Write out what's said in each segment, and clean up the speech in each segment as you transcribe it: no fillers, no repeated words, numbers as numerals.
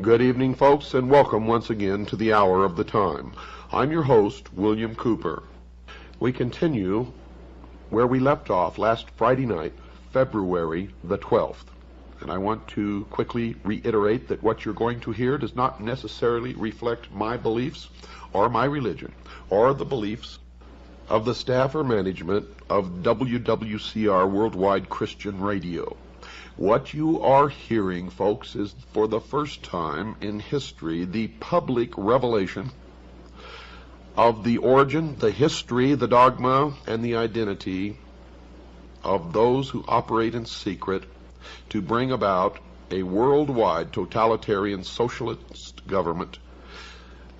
Good evening, folks, and welcome once again to the Hour of the Time. I'm your host, William Cooper. We continue where we left off last Friday night, February the 12th. And I want to quickly reiterate that what you're going to hear does not necessarily reflect my beliefs or my religion or the beliefs of the staff or management of WWCR Worldwide Christian Radio. What you are hearing, folks, is for the first time in history the public revelation of the origin, the history, the dogma, and the identity of those who operate in secret to bring about a worldwide totalitarian socialist government.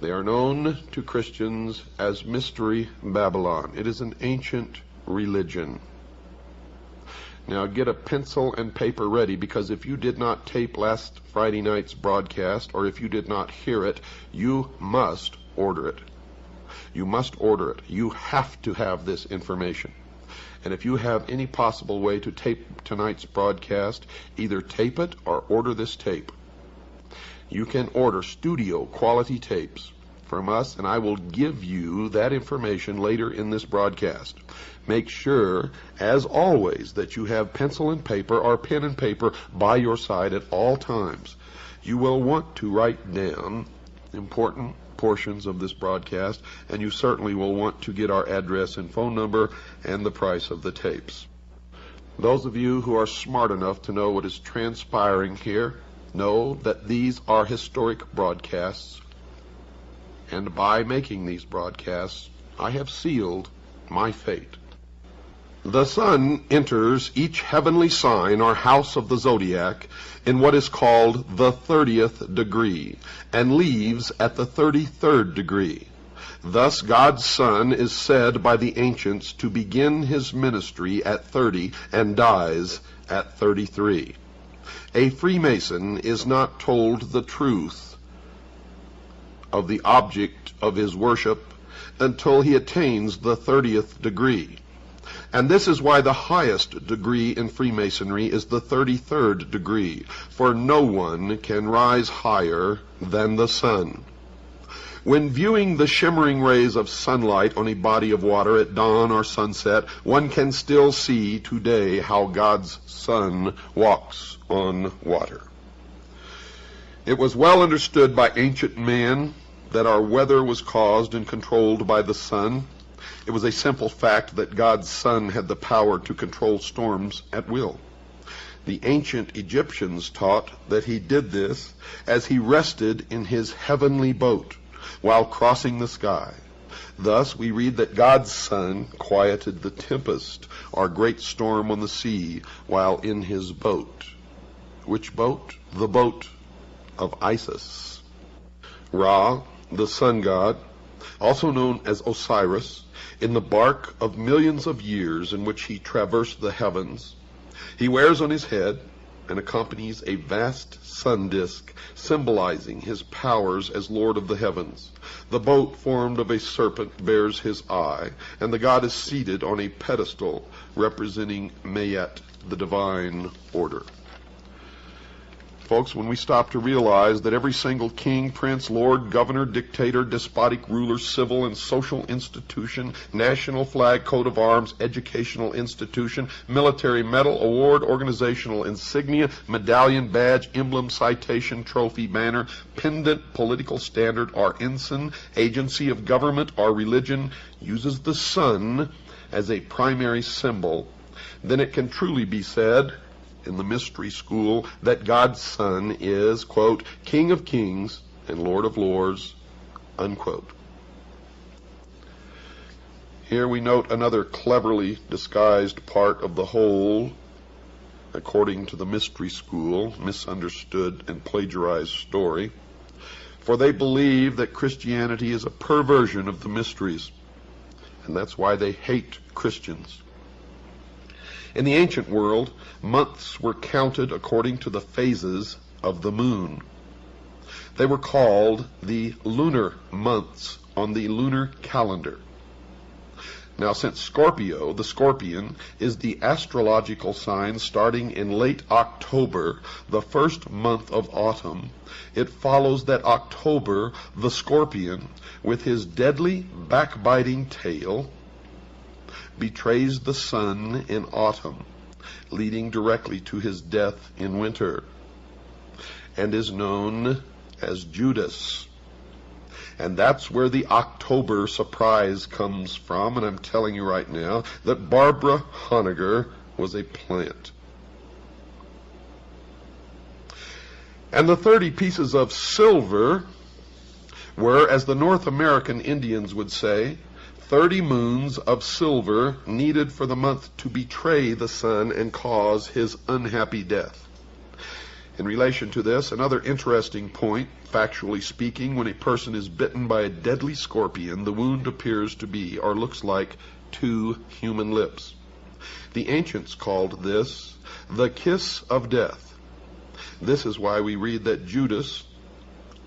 They are known to Christians as Mystery Babylon. It is an ancient religion. Now get a pencil and paper ready, because if you did not tape last Friday night's broadcast, or if you did not hear it, you must order it. You must order it. You have to have this information. And if you have any possible way to tape tonight's broadcast, either tape it or order this tape. You can order studio quality tapes from us, and I will give you that information later in this broadcast. Make sure, as always, that you have pencil and paper or pen and paper by your side at all times. You will want to write down important portions of this broadcast, and you certainly will want to get our address and phone number and the price of the tapes. Those of you who are smart enough to know what is transpiring here know that these are historic broadcasts, and by making these broadcasts, I have sealed my fate. The sun enters each heavenly sign or house of the zodiac in what is called the 30th degree, and leaves at the 33rd degree. Thus God's Son is said by the ancients to begin his ministry at 30 and dies at 33. A Freemason is not told the truth of the object of his worship until he attains the 30th degree. And this is why the highest degree in Freemasonry is the 33rd degree, for no one can rise higher than the sun. When viewing the shimmering rays of sunlight on a body of water at dawn or sunset, one can still see today how God's Son walks on water. It was well understood by ancient man that our weather was caused and controlled by the sun. It was a simple fact that God's Son had the power to control storms at will. The ancient Egyptians taught that he did this as he rested in his heavenly boat while crossing the sky. Thus we read that God's Son quieted the tempest or great storm on the sea while in his boat. Which boat? The boat of Isis. Ra, the sun god, also known as Osiris, in the bark of millions of years in which he traversed the heavens, he wears on his head and accompanies a vast sun disk symbolizing his powers as Lord of the heavens. The boat formed of a serpent bears his eye, and the god is seated on a pedestal representing Mayet, the divine order. Folks, when we stop to realize that every single king, prince, lord, governor, dictator, despotic ruler, civil and social institution, national flag, coat of arms, educational institution, military medal, award, organizational insignia, medallion, badge, emblem, citation, trophy, banner, pendant, political standard, or ensign, agency of government, or religion uses the sun as a primary symbol, then it can truly be said in the mystery school that God's Son is, quote, King of Kings and Lord of Lords, unquote. Here we note another cleverly disguised part of the whole, according to the mystery school, misunderstood and plagiarized story. For they believe that Christianity is a perversion of the mysteries, and that's why they hate Christians. In the ancient world, months were counted according to the phases of the moon. They were called the lunar months on the lunar calendar. Now, since Scorpio, the scorpion, is the astrological sign starting in late October, the first month of autumn, it follows that October, the scorpion, with his deadly backbiting tail, betrays the sun in autumn, leading directly to his death in winter, and is known as Judas. And that's where the October surprise comes from, and I'm telling you right now that Barbara Honegger was a plant. And the 30 pieces of silver were, as the North American Indians would say, 30 moons of silver needed for the month to betray the sun and cause his unhappy death. In relation to this, another interesting point, factually speaking, when a person is bitten by a deadly scorpion, the wound appears to be, or looks like, 2 human lips. The ancients called this the kiss of death. This is why we read that Judas,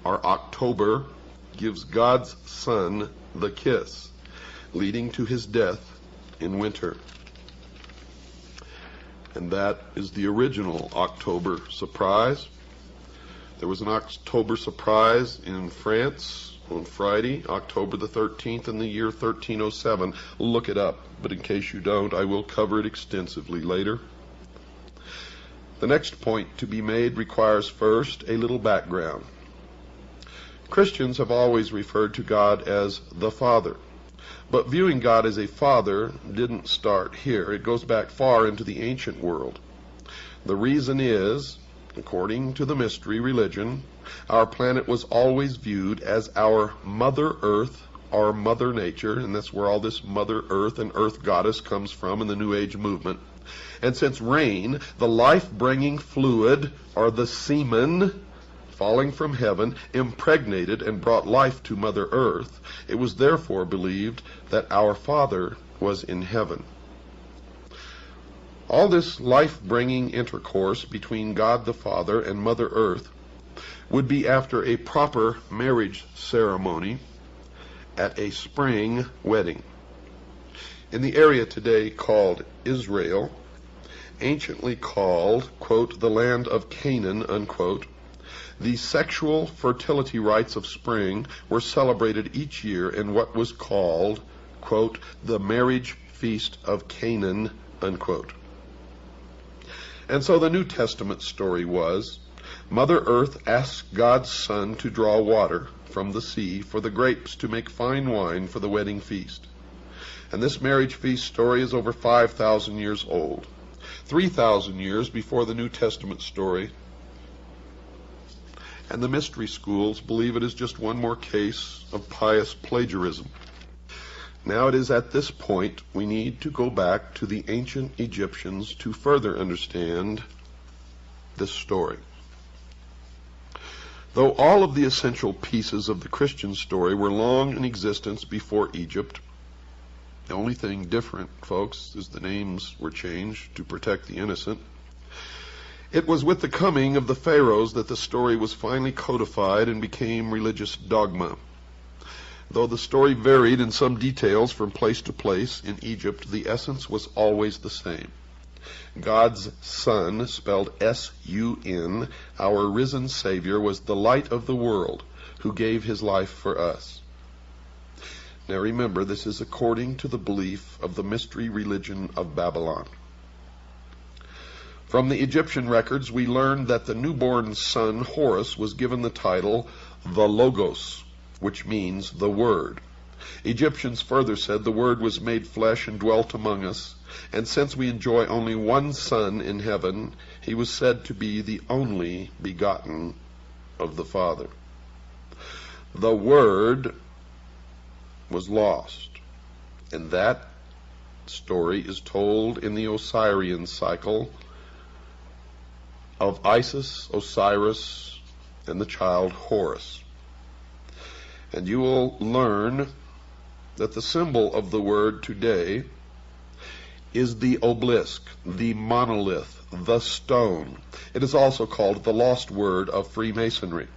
or October, gives God's Son the kiss, leading to his death in winter. And that is the original October surprise. There was an October surprise in France on Friday, October the 13th in the year 1307. Look it up, but in case you don't, I will cover it extensively later. The next point to be made requires first a little background. Christians have always referred to God as the Father. But viewing God as a father didn't start here. It goes back far into the ancient world. The reason is, according to the mystery religion, our planet was always viewed as our Mother Earth, our Mother Nature, and that's where all this Mother Earth and Earth Goddess comes from in the New Age movement. And since rain, the life-bringing fluid, or the semen, falling from heaven, impregnated and brought life to Mother Earth, it was therefore believed that our Father was in heaven. All this life-bringing intercourse between God the Father and Mother Earth would be after a proper marriage ceremony at a spring wedding. In the area today called Israel, anciently called, quote, the land of Canaan, unquote, the sexual fertility rites of spring were celebrated each year in what was called, quote, the marriage feast of Canaan, unquote. And so the New Testament story was, Mother Earth asked God's Son to draw water from the sea for the grapes to make fine wine for the wedding feast. And this marriage feast story is over 5,000 years old, 3,000 years before the New Testament story. And the mystery schools believe it is just one more case of pious plagiarism. Now it is at this point we need to go back to the ancient Egyptians to further understand this story. Though all of the essential pieces of the Christian story were long in existence before Egypt, the only thing different, folks, is the names were changed to protect the innocent. It was with the coming of the pharaohs that the story was finally codified and became religious dogma. Though the story varied in some details from place to place in Egypt, the essence was always the same. God's Son, spelled S-U-N, our risen Savior, was the light of the world, who gave his life for us. Now remember, this is according to the belief of the mystery religion of Babylon. From the Egyptian records, we learn that the newborn son, Horus, was given the title the Logos, which means the Word. Egyptians further said the Word was made flesh and dwelt among us, And since we enjoy only one Son in heaven, he was said to be the only begotten of the Father. The Word was lost, and that story is told in the Osirian cycle of Isis, Osiris, and the child Horus. And you will learn that the symbol of the Word today is the obelisk, the monolith, the stone. It is also called the lost word of Freemasonry.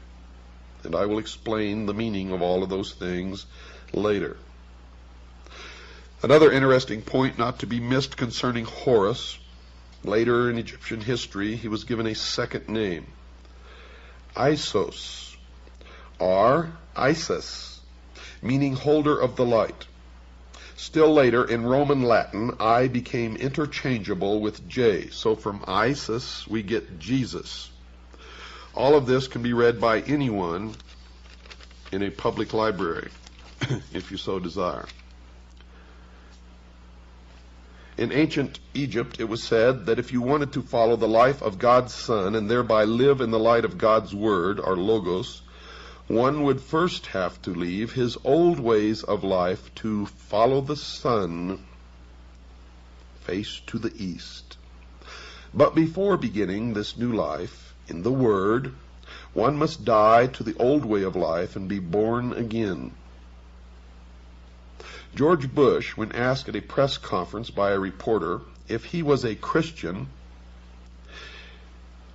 And I will explain the meaning of all of those things later. Another interesting point not to be missed concerning Horus, later in Egyptian history, he was given a second name, Isos, or Isis, meaning holder of the light. Still later, in Roman Latin, I became interchangeable with J. So from Isis, we get Jesus. All of this can be read by anyone in a public library, if you so desire. In ancient Egypt, it was said that if you wanted to follow the life of God's Son and thereby live in the light of God's Word, or Logos, one would first have to leave his old ways of life to follow the sun, face to the east. But before beginning this new life in the Word, one must die to the old way of life and be born again. George Bush, when asked at a press conference by a reporter if he was a Christian,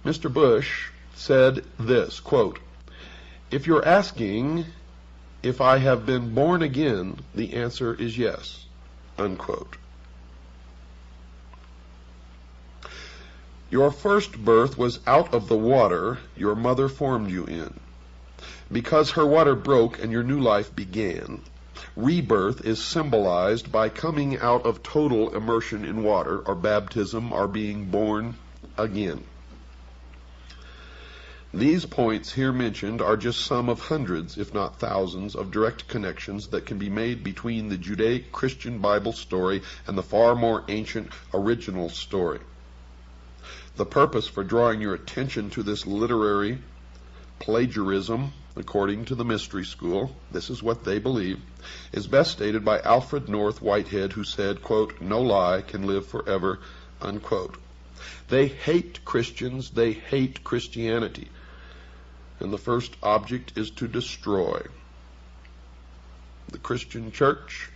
Mr. Bush said this, quote, "If you're asking if I have been born again, the answer is yes," unquote. Your first birth was out of the water your mother formed you in. Because her water broke and your new life began, rebirth is symbolized by coming out of total immersion in water, or baptism, or being born again. These points here mentioned are just some of hundreds, if not thousands, of direct connections that can be made between the Judaic-Christian Bible story and the far more ancient original story. The purpose for drawing your attention to this literary plagiarism, according to the Mystery School, this is what they believe, is best stated by Alfred North Whitehead, who said, quote, "No lie can live forever," unquote. They hate Christians, they hate Christianity, and the first object is to destroy the Christian church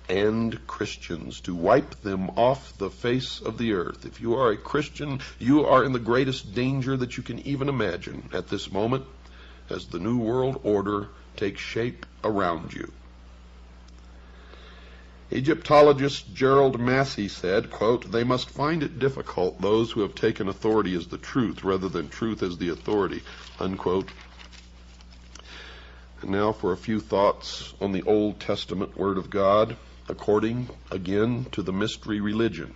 and Christians, to wipe them off the face of the earth. If you are a Christian, you are in the greatest danger that you can even imagine at this moment as the New World Order takes shape around you. Egyptologist Gerald Massey said, quote, "They must find it difficult, those who have taken authority as the truth rather than truth as the authority," unquote. And now for a few thoughts on the Old Testament Word of God, according, again, to the mystery religion.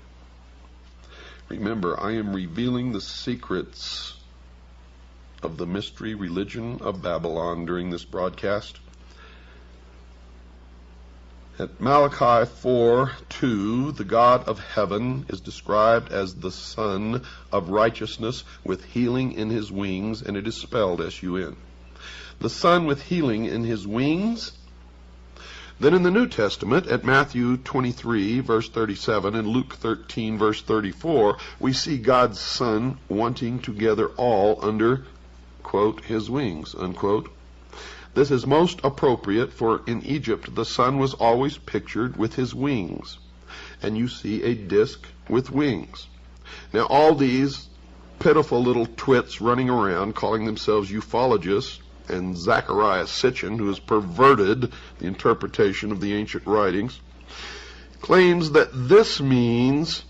Remember, I am revealing the secrets of the mystery religion of Babylon during this broadcast. At Malachi 4:2, the God of heaven is described as the Son of righteousness with healing in his wings, and it is spelled S-U-N. The Son with healing in his wings. Then in the New Testament, at Matthew 23, verse 37, and Luke 13, verse 34, we see God's Son wanting to gather all under, quote, his wings, unquote. This is most appropriate, for in Egypt the Son was always pictured with his wings, and you see a disc with wings. Now all these pitiful little twits running around calling themselves ufologists, and Zechariah Sitchin, who has perverted the interpretation of the ancient writings, claims that this means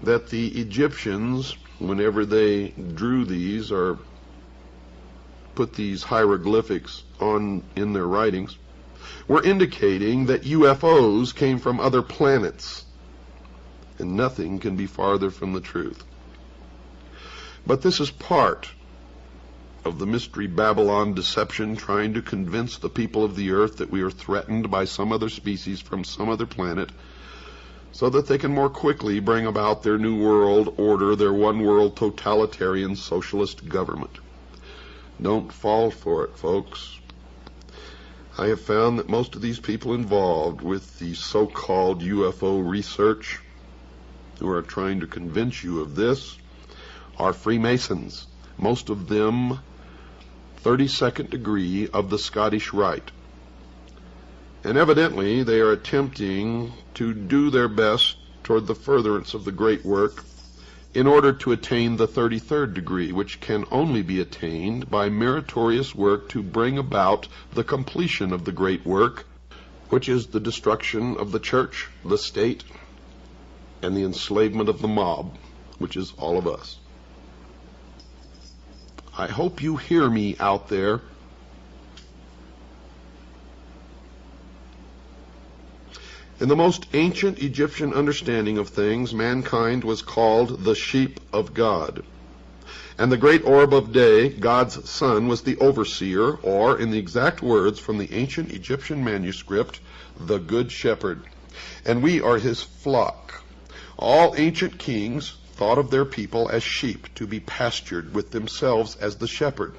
that the Egyptians, whenever they drew these or put these hieroglyphics on in their writings, were indicating that UFOs came from other planets, and nothing can be farther from the truth. But this is part of the mystery Babylon deception, trying to convince the people of the earth that we are threatened by some other species from some other planet, so that they can more quickly bring about their new world order, their one world totalitarian socialist government. Don't fall for it, folks. I have found that most of these people involved with the so-called UFO research who are trying to convince you of this are Freemasons, most of them 32nd degree of the Scottish Rite. And evidently they are attempting to do their best toward the furtherance of the great work in order to attain the 33rd degree, which can only be attained by meritorious work to bring about the completion of the great work, which is the destruction of the church, the state, and the enslavement of the mob, which is all of us. I hope you hear me out there. In the most ancient Egyptian understanding of things, mankind was called the sheep of God. And the great orb of day, God's sun, was the overseer, or, in the exact words from the ancient Egyptian manuscript, the good shepherd. And we are his flock. All ancient kings thought of their people as sheep to be pastured, with themselves as the shepherd.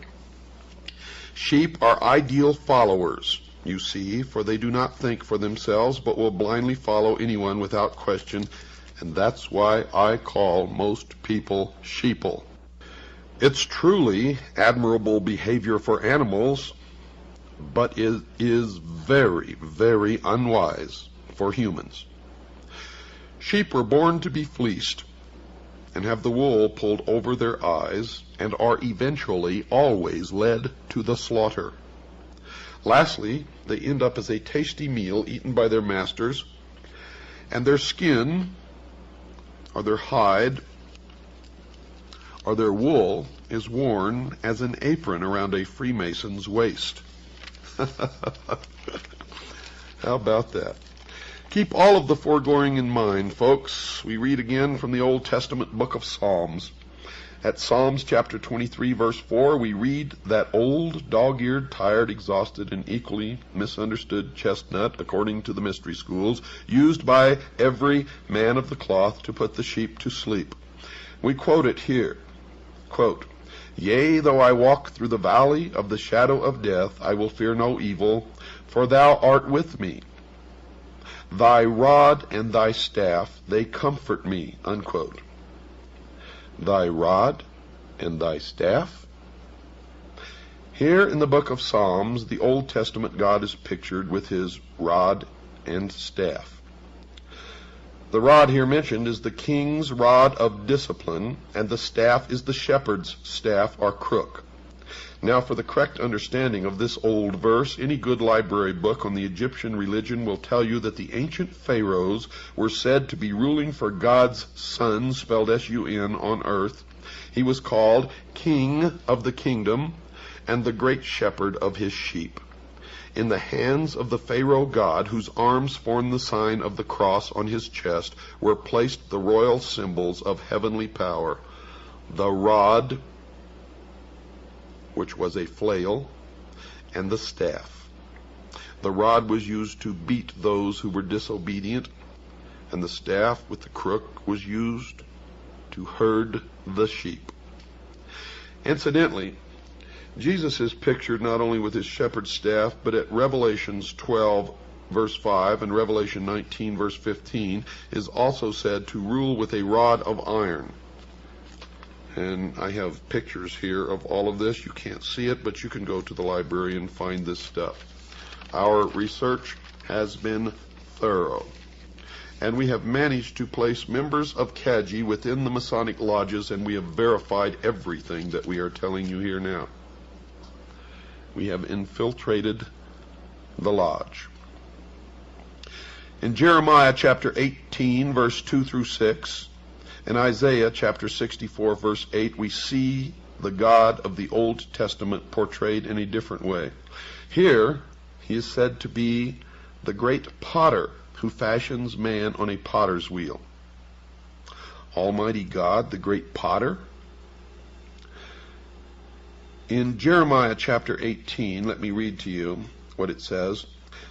Sheep are ideal followers, you see, for they do not think for themselves, but will blindly follow anyone without question, and that's why I call most people sheeple. It's truly admirable behavior for animals, but it is very, very unwise for humans. Sheep were born to be fleeced, and have the wool pulled over their eyes, and are eventually always led to the slaughter. Lastly, they end up as a tasty meal eaten by their masters, and their skin, or their hide, or their wool is worn as an apron around a Freemason's waist. How about that? Keep all of the foregoing in mind, folks. We read again from the Old Testament book of Psalms. At Psalms chapter 23, verse 4, we read that old, dog-eared, tired, exhausted, and equally misunderstood chestnut, according to the mystery schools, used by every man of the cloth to put the sheep to sleep. We quote it here. Quote, "Yea, though I walk through the valley of the shadow of death, I will fear no evil, for thou art with me. Thy rod and thy staff, they comfort me." Unquote. Thy rod and thy staff? Here in the book of Psalms, the Old Testament God is pictured with his rod and staff. The rod here mentioned is the king's rod of discipline, and the staff is the shepherd's staff or crook. Now, for the correct understanding of this old verse, any good library book on the Egyptian religion will tell you that the ancient pharaohs were said to be ruling for God's Son, spelled S-U-N, on earth. He was called King of the Kingdom and the Great Shepherd of his sheep. In the hands of the Pharaoh god, whose arms formed the sign of the cross on his chest, were placed the royal symbols of heavenly power: the rod, which was a flail, and the staff. The rod was used to beat those who were disobedient, and the staff with the crook was used to herd the sheep. Incidentally, Jesus is pictured not only with his shepherd's staff, but at Revelations 12, verse 5, and Revelation 19, verse 15, is also said to rule with a rod of iron. And I have pictures here of all of this. You can't see it, but you can go to the library and find this stuff. Our research has been thorough, and we have managed to place members of Kaji within the Masonic lodges, and we have verified everything that we are telling you here now. We have infiltrated the lodge. In Jeremiah chapter 18, verse 2 through 6, in Isaiah chapter 64, verse 8, we see the God of the Old Testament portrayed in a different way. Here, he is said to be the great potter who fashions man on a potter's wheel. Almighty God, the great potter. In Jeremiah chapter 18, let me read to you what it says.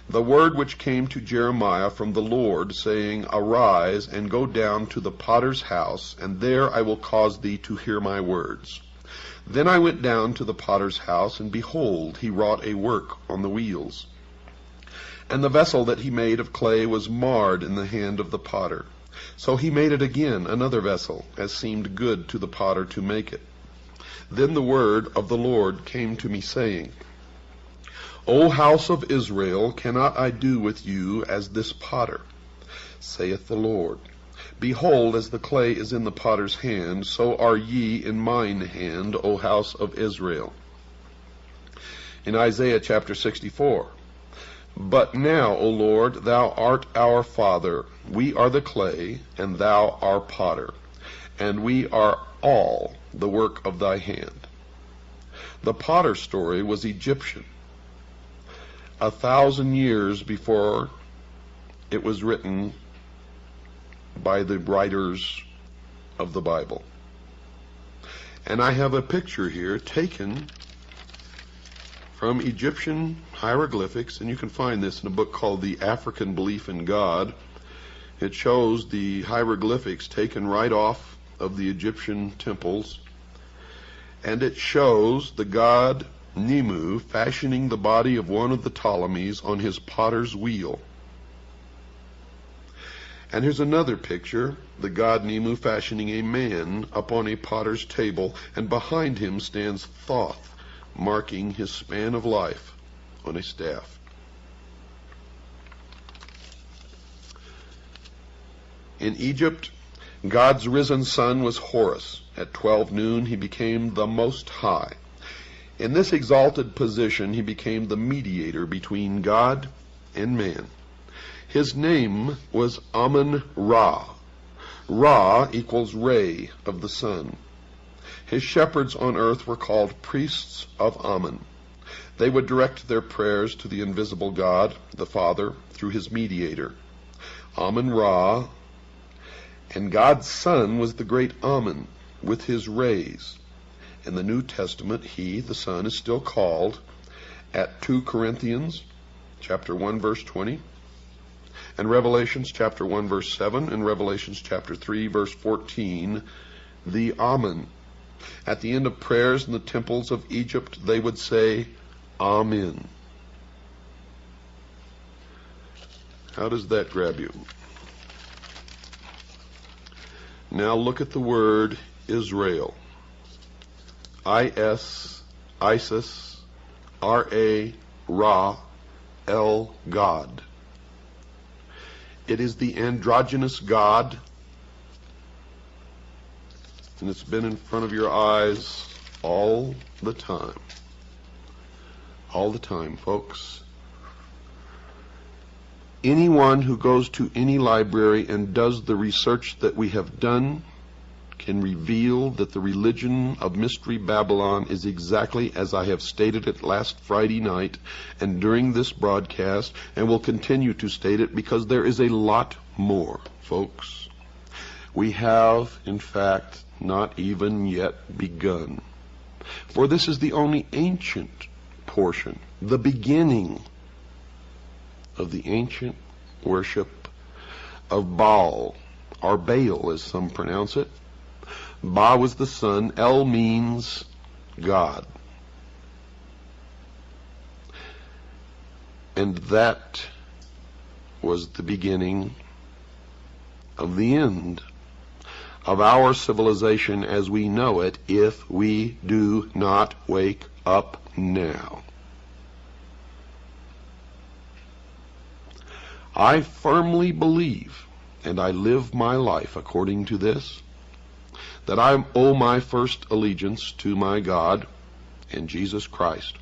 The word which came to Jeremiah from the Lord, saying, Arise, and go down to the potter's house, and there I will cause thee to hear my words. Then I went down to the potter's house, and behold, he wrought a work on the wheels. And the vessel that he made of clay was marred in the hand of the potter. So he made it again another vessel, as seemed good to the potter to make it. Then the word of the Lord came to me, saying, O house of Israel, cannot I do with you as this potter? Saith the Lord, Behold, as the clay is in the potter's hand, so are ye in mine hand, O house of Israel. In Isaiah chapter 64, But now, O Lord, thou art our Father, we are the clay, and thou our potter, and we are all the work of thy hand. The potter's story was Egyptian. 1,000 years before it was written by the writers of the Bible. And I have a picture here taken from Egyptian hieroglyphics, and you can find this in a book called The African Belief in God. It shows the hieroglyphics taken right off of the Egyptian temples, and it shows the god Nemu fashioning the body of one of the Ptolemies on his potter's wheel. And here's another picture, the god Nemu fashioning a man upon a potter's table, and behind him stands Thoth, marking his span of life on a staff. In Egypt, God's risen son was Horus. At 12 noon he became the Most High. In this exalted position, he became the mediator between God and man. His name was Amun-Ra. Ra equals ray of the sun. His shepherds on earth were called priests of Amun. They would direct their prayers to the invisible God, the Father, through his mediator, Amun-Ra. And God's Son was the great Amun, with his rays. In the New Testament, he, the Son, is still called, at 2 Corinthians chapter 1, verse 20, and Revelations chapter 1, verse 7, and Revelations chapter 3, verse 14, the Amen. At the end of prayers in the temples of Egypt, they would say, Amen. How does that grab you? Now look at the word Israel. Isis, R-A, Ra, El, God. It is the androgynous God, and it's been in front of your eyes all the time. All the time, folks. Anyone who goes to any library and does the research that we have done can reveal that the religion of Mystery Babylon is exactly as I have stated it last Friday night and during this broadcast, and will continue to state it because there is a lot more, folks. We have, in fact, not even yet begun. For this is the only ancient portion, the beginning of the ancient worship of Baal, or Baal as some pronounce it. Ba was the sun, El means God. And that was the beginning of the end of our civilization as we know it, if we do not wake up now. I firmly believe, and I live my life according to this, that I owe my first allegiance to my God and Jesus Christ.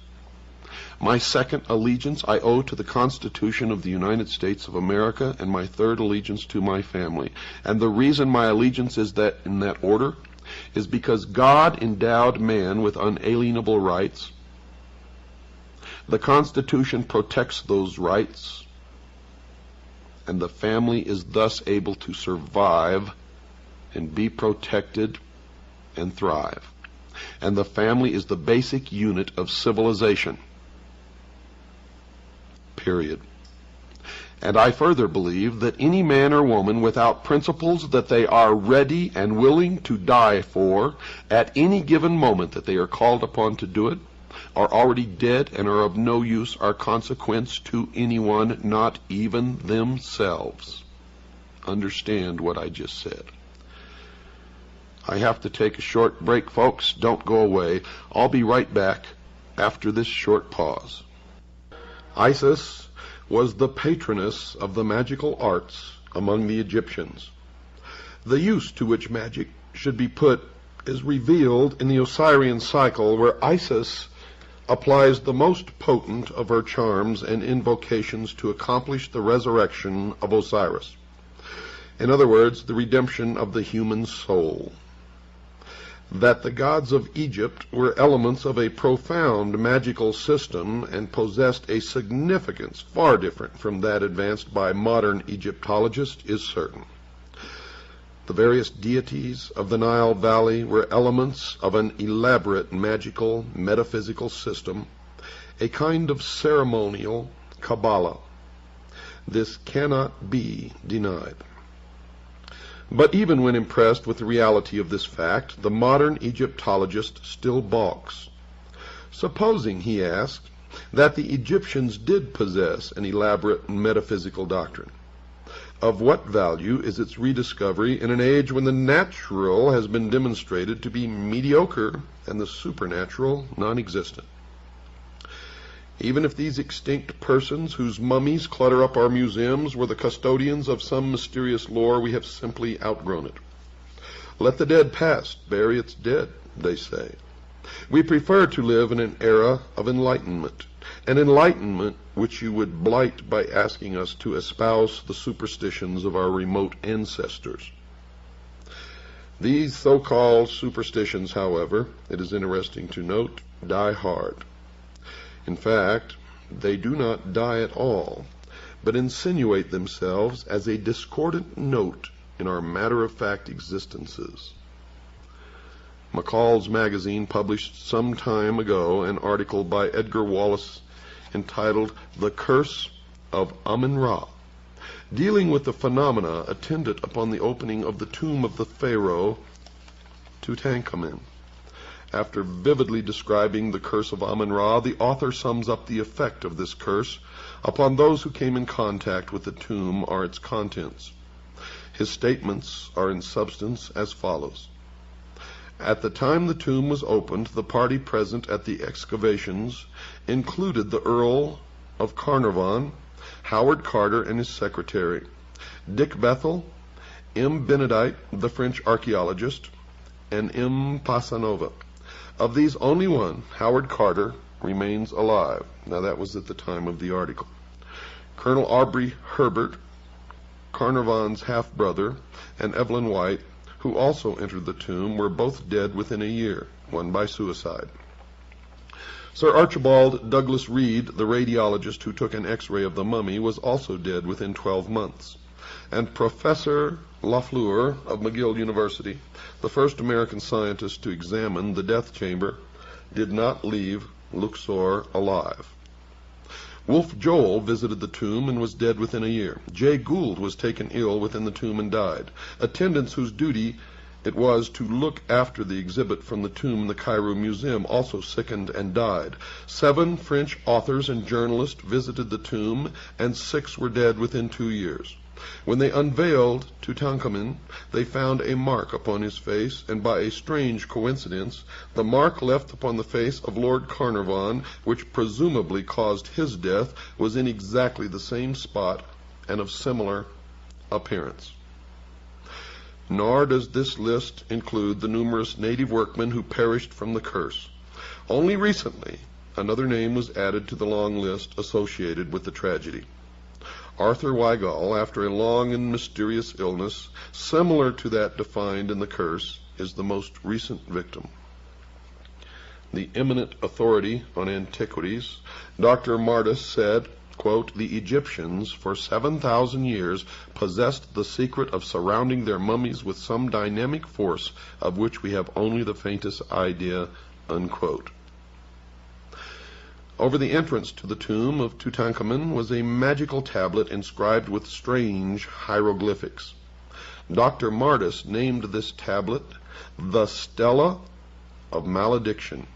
My second allegiance I owe to the Constitution of the United States of America, and my third allegiance to my family. And the reason my allegiance is that in that order is because God endowed man with unalienable rights. The Constitution protects those rights, and the family is thus able to survive and be protected and thrive. And the family is the basic unit of civilization. Period. And I further believe that any man or woman without principles that they are ready and willing to die for at any given moment that they are called upon to do it are already dead and are of no use or consequence to anyone, not even themselves. Understand what I just said. I have to take a short break, folks. Don't go away. I'll be right back after this short pause. Isis was the patroness of the magical arts among the Egyptians. The use to which magic should be put is revealed in the Osirian cycle, where Isis applies the most potent of her charms and invocations to accomplish the resurrection of Osiris. In other words, the redemption of the human soul. That the gods of Egypt were elements of a profound magical system and possessed a significance far different from that advanced by modern Egyptologists is certain. The various deities of the Nile Valley were elements of an elaborate magical metaphysical system, a kind of ceremonial Kabbalah. This cannot be denied. But even when impressed with the reality of this fact, the modern Egyptologist still balks. Supposing, he asked, that the Egyptians did possess an elaborate metaphysical doctrine, of what value is its rediscovery in an age when the natural has been demonstrated to be mediocre and the supernatural non-existent? Even if these extinct persons whose mummies clutter up our museums were the custodians of some mysterious lore, we have simply outgrown it. Let the dead past bury its dead, they say. We prefer to live in an era of enlightenment, an enlightenment which you would blight by asking us to espouse the superstitions of our remote ancestors. These so-called superstitions, however, it is interesting to note, die hard. In fact, they do not die at all, but insinuate themselves as a discordant note in our matter-of-fact existences. McCall's magazine published some time ago an article by Edgar Wallace entitled "The Curse of Amun-Ra," dealing with the phenomena attendant upon the opening of the tomb of the pharaoh Tutankhamun. After vividly describing the curse of Amun-Ra, the author sums up the effect of this curse upon those who came in contact with the tomb or its contents. His statements are in substance as follows. At the time the tomb was opened, the party present at the excavations included the Earl of Carnarvon, Howard Carter and his secretary, Dick Bethel, M. Benedict, the French archaeologist, and M. Pasanova. Of these, only one, Howard Carter, remains alive. Now, that was at the time of the article. Colonel Aubrey Herbert, Carnarvon's half-brother, and Evelyn White, who also entered the tomb, were both dead within a year, one by suicide. Sir Archibald Douglas Reed, the radiologist who took an X-ray of the mummy, was also dead within 12 months. And Professor Lafleur of McGill University, the first American scientist to examine the death chamber, did not leave Luxor alive. Wolfe Joel visited the tomb and was dead within a year. Jay Gould was taken ill within the tomb and died. Attendants whose duty it was to look after the exhibit from the tomb in the Cairo Museum also sickened and died. 7 French authors and journalists visited the tomb, and 6 were dead within 2 years. When they unveiled Tutankhamun, they found a mark upon his face, and by a strange coincidence, the mark left upon the face of Lord Carnarvon, which presumably caused his death, was in exactly the same spot and of similar appearance. Nor does this list include the numerous native workmen who perished from the curse. Only recently, another name was added to the long list associated with the tragedy. Arthur Weigall, after a long and mysterious illness, similar to that defined in the curse, is the most recent victim. The eminent authority on antiquities, Dr. Martis, said, quote, "The Egyptians for 7,000 years possessed the secret of surrounding their mummies with some dynamic force of which we have only the faintest idea," unquote. Over the entrance to the tomb of Tutankhamun was a magical tablet inscribed with strange hieroglyphics. Dr. Martis named this tablet the Stela of Malediction,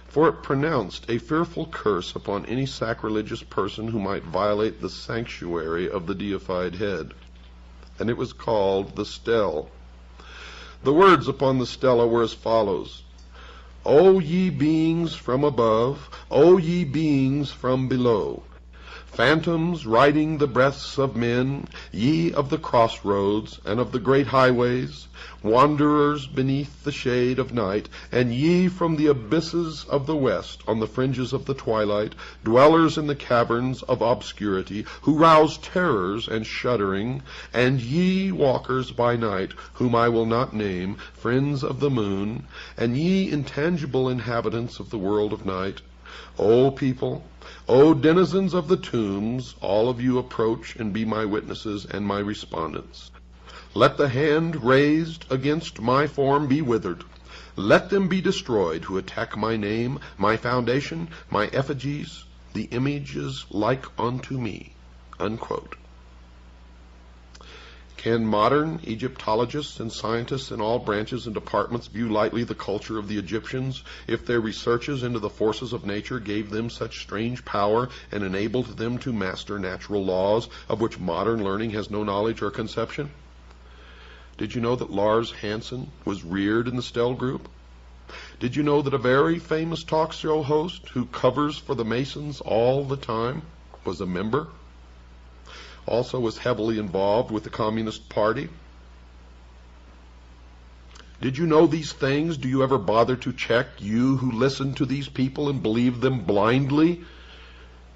for it pronounced a fearful curse upon any sacrilegious person who might violate the sanctuary of the deified head. And it was called the Stele. The words upon the stela were as follows: O ye beings from above, O ye beings from below, phantoms riding the breaths of men, ye of the crossroads and of the great highways, wanderers beneath the shade of night, and ye from the abysses of the west, on the fringes of the twilight, dwellers in the caverns of obscurity, who rouse terrors and shuddering, and ye walkers by night, whom I will not name, friends of the moon, and ye intangible inhabitants of the world of night, O people, O denizens of the tombs, all of you approach and be my witnesses and my respondents. Let the hand raised against my form be withered. Let them be destroyed who attack my name, my foundation, my effigies, the images like unto me." Unquote. Can modern Egyptologists and scientists in all branches and departments view lightly the culture of the Egyptians if their researches into the forces of nature gave them such strange power and enabled them to master natural laws of which modern learning has no knowledge or conception? Did you know that Lars Hansen was reared in the Stele group? Did you know that a very famous talk show host who covers for the Masons all the time was a member? Also was heavily involved with the Communist Party? Did you know these things? Do you ever bother to check, you who listen to these people and believe them blindly?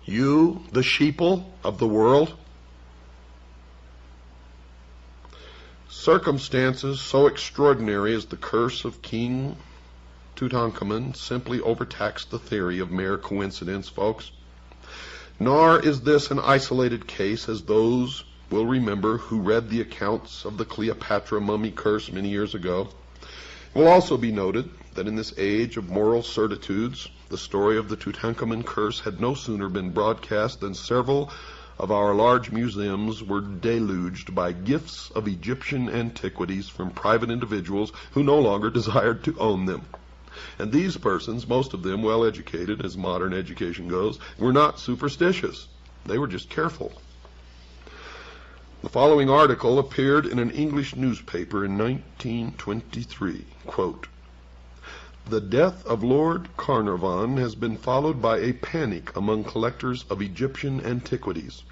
You, the sheeple of the world? Circumstances so extraordinary as the curse of King Tutankhamun simply overtaxed the theory of mere coincidence, folks. Nor is this an isolated case, as those will remember who read the accounts of the Cleopatra mummy curse many years ago. It will also be noted that in this age of moral certitudes, the story of the Tutankhamun curse had no sooner been broadcast than several of our large museums were deluged by gifts of Egyptian antiquities from private individuals who no longer desired to own them. And these persons, most of them well educated, as modern education goes, were not superstitious. They were just careful. The following article appeared in an English newspaper in 1923. Quote, "The death of Lord Carnarvon has been followed by a panic among collectors of Egyptian antiquities.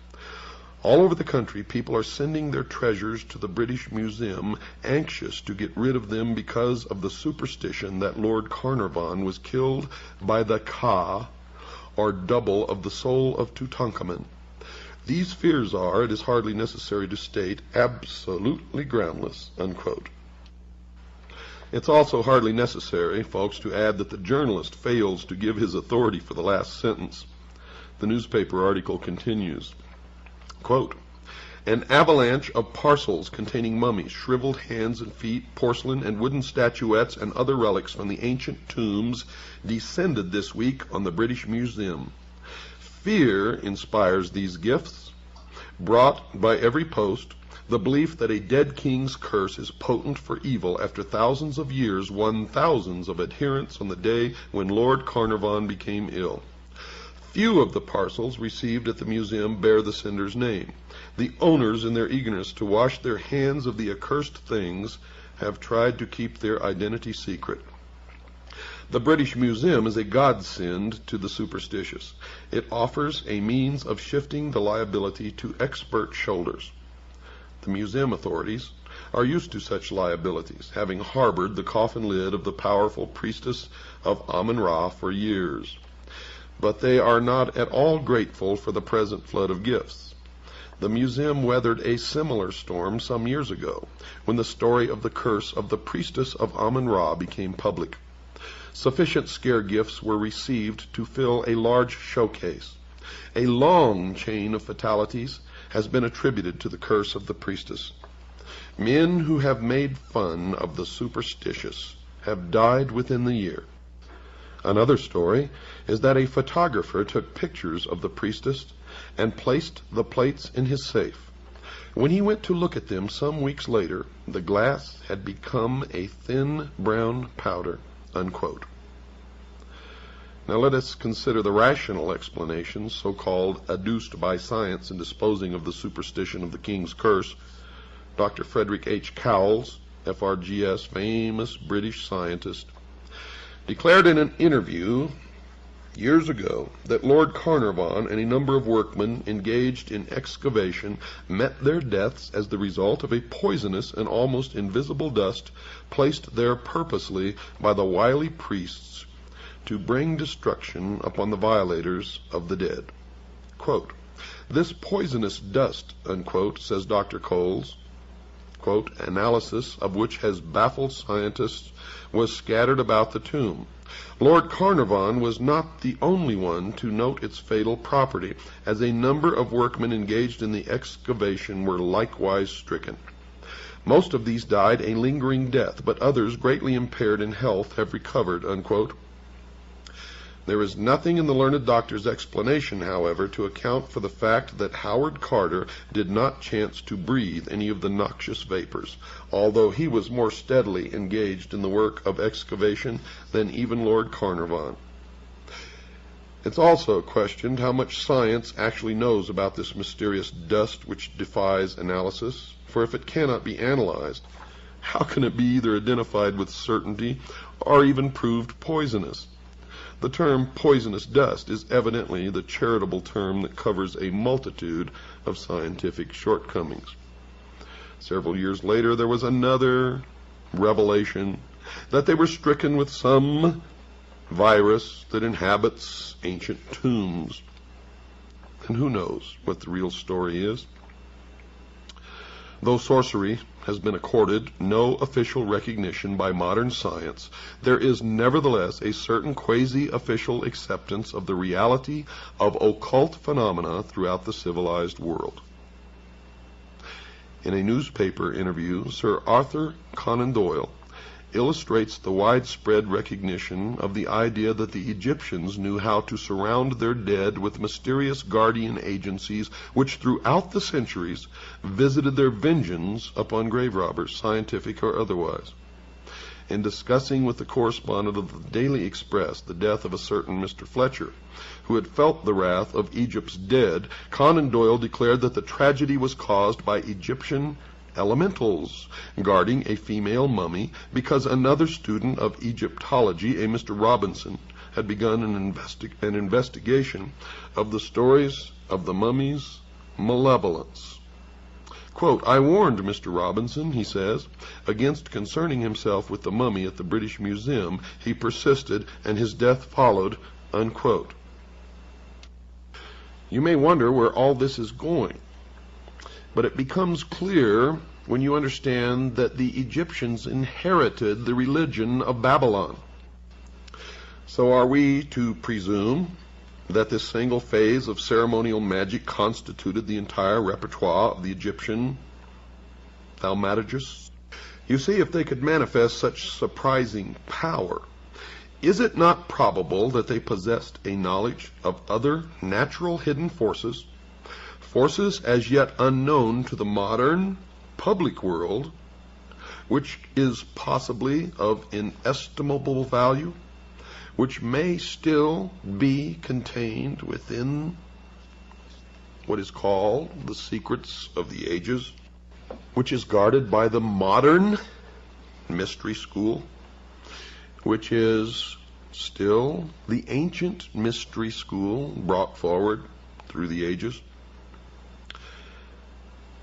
All over the country, people are sending their treasures to the British Museum, anxious to get rid of them because of the superstition that Lord Carnarvon was killed by the Ka, or double of the soul of Tutankhamun. These fears are, it is hardly necessary to state, absolutely groundless." Unquote. It's also hardly necessary, folks, to add that the journalist fails to give his authority for the last sentence. The newspaper article continues. Quote, "An avalanche of parcels containing mummies, shriveled hands and feet, porcelain and wooden statuettes, and other relics from the ancient tombs descended this week on the British Museum. Fear inspires these gifts, brought by every post. The belief that a dead king's curse is potent for evil after thousands of years won thousands of adherents on the day when Lord Carnarvon became ill. Few of the parcels received at the museum bear the sender's name. The owners, in their eagerness to wash their hands of the accursed things, have tried to keep their identity secret. The British Museum is a godsend to the superstitious. It offers a means of shifting the liability to expert shoulders. The museum authorities are used to such liabilities, having harbored the coffin lid of the powerful priestess of Amun-Ra for years. But they are not at all grateful for the present flood of gifts. The museum weathered a similar storm some years ago, when the story of the curse of the priestess of Amun-Ra became public. Sufficient scare gifts were received to fill a large showcase. A long chain of fatalities has been attributed to the curse of the priestess. Men who have made fun of the superstitious have died within the year. Another story is that a photographer took pictures of the priestess and placed the plates in his safe. When he went to look at them some weeks later, the glass had become a thin brown powder, unquote. Now let us consider the rational explanations, so-called adduced by science in disposing of the superstition of the king's curse. Dr. Frederick H. Cowles, FRGS, famous British scientist, declared in an interview years ago that Lord Carnarvon and a number of workmen engaged in excavation met their deaths as the result of a poisonous and almost invisible dust placed there purposely by the wily priests to bring destruction upon the violators of the dead. Quote, "This poisonous dust," unquote, says Dr. Coles, quote, "analysis of which has baffled scientists, was scattered about the tomb. Lord Carnarvon was not the only one to note its fatal property, as a number of workmen engaged in the excavation were likewise stricken. Most of these died a lingering death, but others, greatly impaired in health, have recovered," unquote. There is nothing in the learned doctor's explanation, however, to account for the fact that Howard Carter did not chance to breathe any of the noxious vapors, although he was more steadily engaged in the work of excavation than even Lord Carnarvon. It's also questioned how much science actually knows about this mysterious dust which defies analysis, for if it cannot be analyzed, how can it be either identified with certainty or even proved poisonous? The term poisonous dust is evidently the charitable term that covers a multitude of scientific shortcomings. Several years later, there was another revelation that they were stricken with some virus that inhabits ancient tombs. And who knows what the real story is? Though sorcery has been accorded no official recognition by modern science, there is nevertheless a certain quasi-official acceptance of the reality of occult phenomena throughout the civilized world. In a newspaper interview, Sir Arthur Conan Doyle illustrates the widespread recognition of the idea that the Egyptians knew how to surround their dead with mysterious guardian agencies which throughout the centuries visited their vengeance upon grave robbers, scientific or otherwise. In discussing with the correspondent of the Daily Express the death of a certain Mr. Fletcher, who had felt the wrath of Egypt's dead, Conan Doyle declared that the tragedy was caused by Egyptian elementals guarding a female mummy because another student of Egyptology, a Mr. Robinson, had begun an investigation of the stories of the mummy's malevolence. Quote, "I warned Mr. Robinson," he says, "against concerning himself with the mummy at the British Museum. He persisted, and his death followed," unquote. You may wonder where all this is going. But it becomes clear when you understand that the Egyptians inherited the religion of Babylon. So are we to presume that this single phase of ceremonial magic constituted the entire repertoire of the Egyptian thaumaturgists? You see, if they could manifest such surprising power, is it not probable that they possessed a knowledge of other natural hidden forces, forces as yet unknown to the modern public world, which is possibly of inestimable value, which may still be contained within what is called the secrets of the ages, which is guarded by the modern mystery school, which is still the ancient mystery school brought forward through the ages?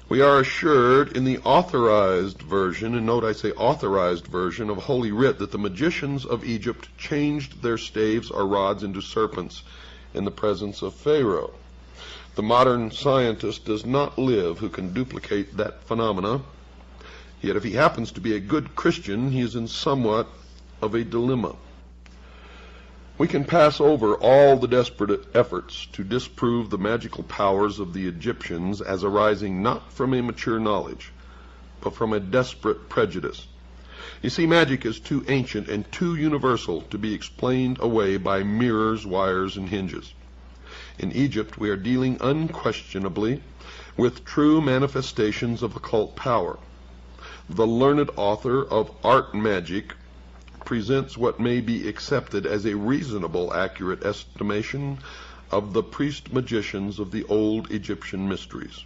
We are assured in the authorized version, and note I say authorized version of Holy Writ, that the magicians of Egypt changed their staves or rods into serpents in the presence of Pharaoh. The modern scientist does not live who can duplicate that phenomena, yet if he happens to be a good Christian, he is in somewhat of a dilemma. We can pass over all the desperate efforts to disprove the magical powers of the Egyptians as arising not from a mature knowledge, but from a desperate prejudice. You see, magic is too ancient and too universal to be explained away by mirrors, wires, and hinges. In Egypt, we are dealing unquestionably with true manifestations of occult power. The learned author of Art Magic presents what may be accepted as a reasonable, accurate estimation of the priest-magicians of the old Egyptian mysteries.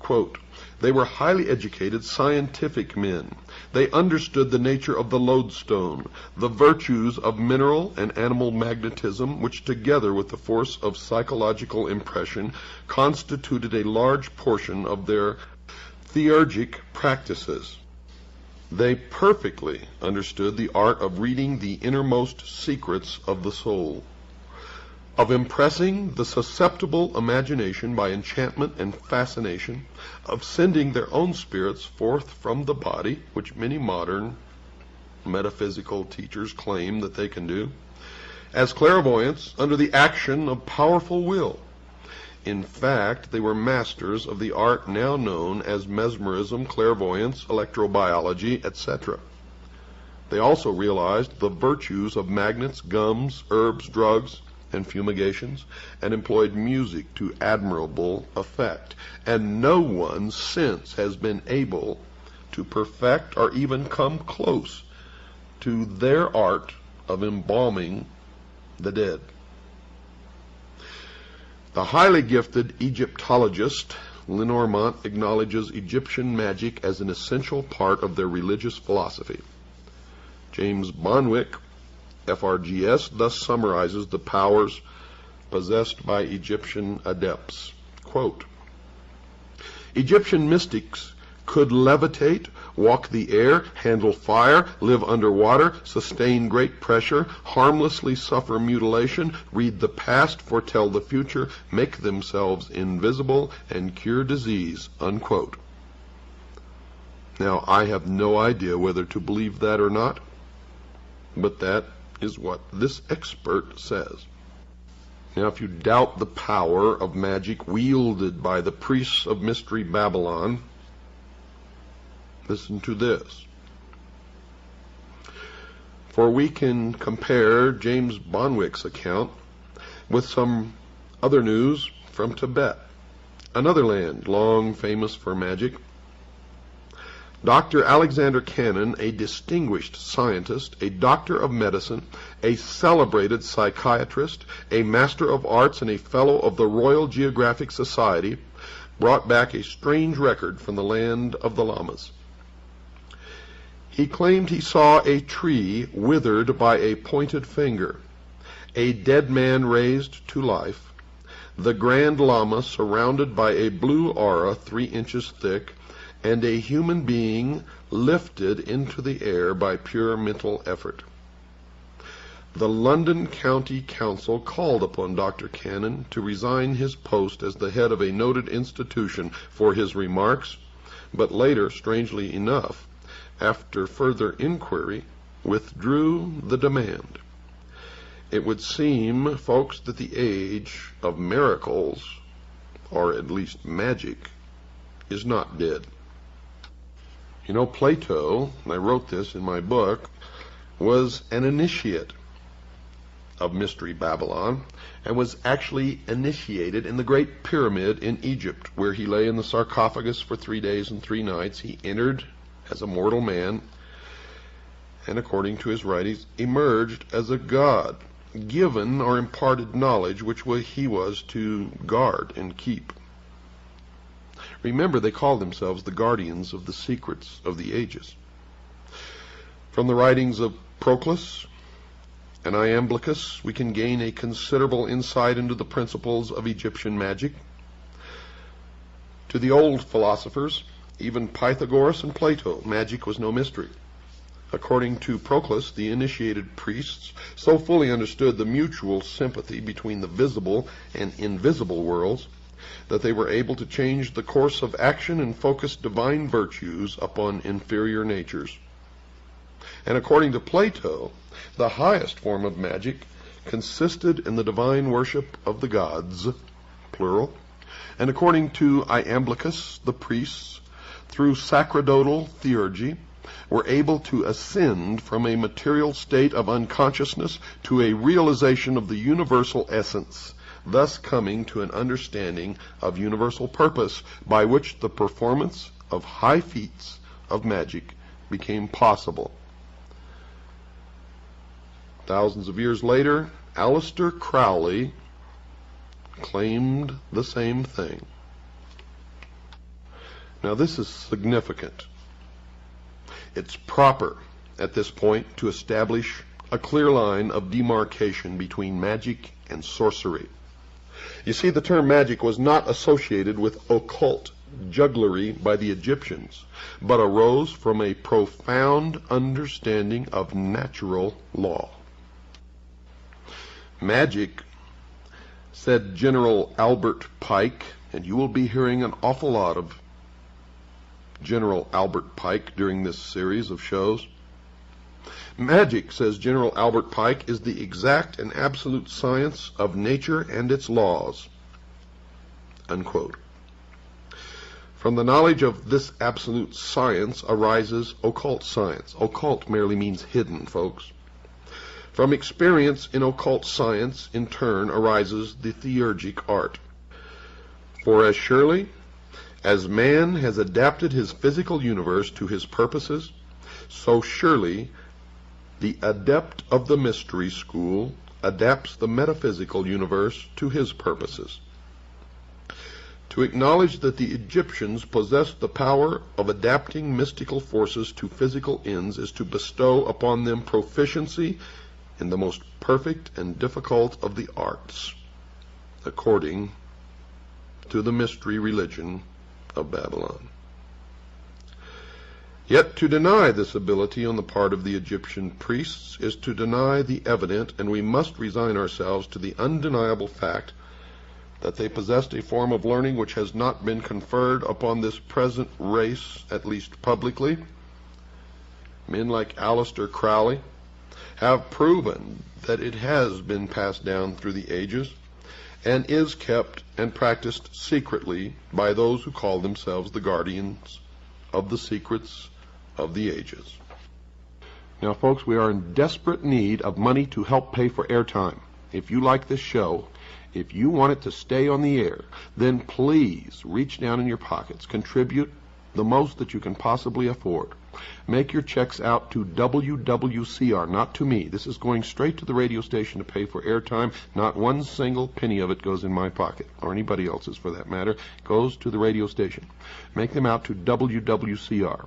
Quote, "They were highly educated, scientific men. They understood the nature of the lodestone, the virtues of mineral and animal magnetism, which together with the force of psychological impression constituted a large portion of their theurgic practices. They perfectly understood the art of reading the innermost secrets of the soul, of impressing the susceptible imagination by enchantment and fascination, of sending their own spirits forth from the body, which many modern metaphysical teachers claim that they can do, as clairvoyants under the action of powerful will. In fact, they were masters of the art now known as mesmerism, clairvoyance, electrobiology, etc. They also realized the virtues of magnets, gums, herbs, drugs, and fumigations, and employed music to admirable effect. And no one since has been able to perfect or even come close to their art of embalming the dead." The highly gifted Egyptologist Lenormant acknowledges Egyptian magic as an essential part of their religious philosophy. James Bonwick, FRGS, thus summarizes the powers possessed by Egyptian adepts. Quote, "Egyptian mystics could levitate, walk the air, handle fire, live underwater, sustain great pressure, harmlessly suffer mutilation, read the past, foretell the future, make themselves invisible, and cure disease." Unquote. Now, I have no idea whether to believe that or not, but that is what this expert says. Now, if you doubt the power of magic wielded by the priests of Mystery Babylon, listen to this. For we can compare James Bonwick's account with some other news from Tibet, another land long famous for magic. Dr. Alexander Cannon, a distinguished scientist, a doctor of medicine, a celebrated psychiatrist, a master of arts, and a fellow of the Royal Geographic Society, brought back a strange record from the land of the Lamas. He claimed he saw a tree withered by a pointed finger, a dead man raised to life, the Grand Lama surrounded by a blue aura 3 inches thick, and a human being lifted into the air by pure mental effort. The London County Council called upon Dr. Cannon to resign his post as the head of a noted institution for his remarks, but later, strangely enough, after further inquiry, withdrew the demand. It would seem, folks, that the age of miracles, or at least magic, is not dead. You know, Plato, and I wrote this in my book, was an initiate of Mystery Babylon, and was actually initiated in the Great Pyramid in Egypt, where he lay in the sarcophagus for 3 days and 3 nights. He entered as a mortal man, and according to his writings, emerged as a god, given or imparted knowledge which he was to guard and keep. Remember, they called themselves the guardians of the secrets of the ages. From the writings of Proclus and Iamblichus, we can gain a considerable insight into the principles of Egyptian magic. To the old philosophers, even Pythagoras and Plato, magic was no mystery. According to Proclus, the initiated priests so fully understood the mutual sympathy between the visible and invisible worlds that they were able to change the course of action and focus divine virtues upon inferior natures. And according to Plato, the highest form of magic consisted in the divine worship of the gods, plural. And according to Iamblichus, the priests, through sacerdotal theurgy, were able to ascend from a material state of unconsciousness to a realization of the universal essence, thus coming to an understanding of universal purpose by which the performance of high feats of magic became possible. Thousands of years later, Aleister Crowley claimed the same thing. Now this is significant. It's proper at this point to establish a clear line of demarcation between magic and sorcery. You see, the term magic was not associated with occult jugglery by the Egyptians, but arose from a profound understanding of natural law. Magic, said General Albert Pike, and you will be hearing an awful lot of General Albert Pike during this series of shows. Magic, says General Albert Pike, is the exact and absolute science of nature and its laws. Unquote. From the knowledge of this absolute science arises occult science. Occult merely means hidden, folks. From experience in occult science, in turn, arises the theurgic art. For as surely as man has adapted his physical universe to his purposes, so surely the adept of the mystery school adapts the metaphysical universe to his purposes. To acknowledge that the Egyptians possessed the power of adapting mystical forces to physical ends is to bestow upon them proficiency in the most perfect and difficult of the arts, according to the mystery religion of Babylon. Yet to deny this ability on the part of the Egyptian priests is to deny the evident, and we must resign ourselves to the undeniable fact that they possessed a form of learning which has not been conferred upon this present race, at least publicly. Men like Aleister Crowley have proven that it has been passed down through the ages and is kept and practiced secretly by those who call themselves the guardians of the secrets of the ages. Now, folks, we are in desperate need of money to help pay for airtime. If you like this show, if you want it to stay on the air, then please reach down in your pockets, contribute the most that you can possibly afford. Make your checks out to WWCR, not to me. This is going straight to the radio station to pay for airtime. Not one single penny of it goes in my pocket, or anybody else's for that matter. It goes to the radio station. Make them out to WWCR.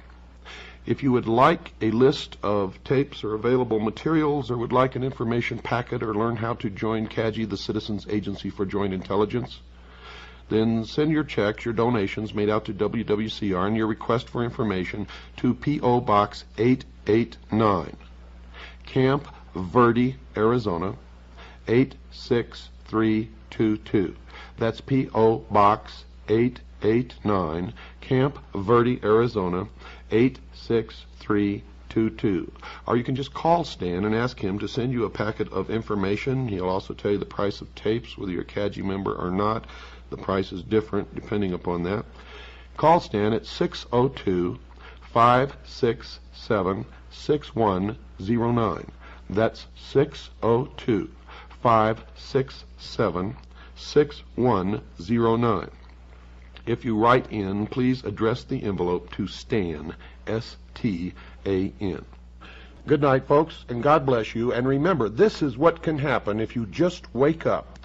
If you would like a list of tapes or available materials, or would like an information packet, or learn how to join CAGI, the Citizens Agency for Joint Intelligence, then send your checks, your donations made out to WWCR, and your request for information to P.O. Box 889, Camp Verde, Arizona, 86322. That's P.O. Box 889, Camp Verde, Arizona, 86322. Or you can just call Stan and ask him to send you a packet of information. He'll also tell you the price of tapes, whether you're a CAGI member or not. The price is different depending upon that. Call Stan at 602-567-6109. That's 602-567-6109. If you write in, please address the envelope to Stan, S-T-A-N. Good night, folks, and God bless you. And remember, this is what can happen if you just wake up.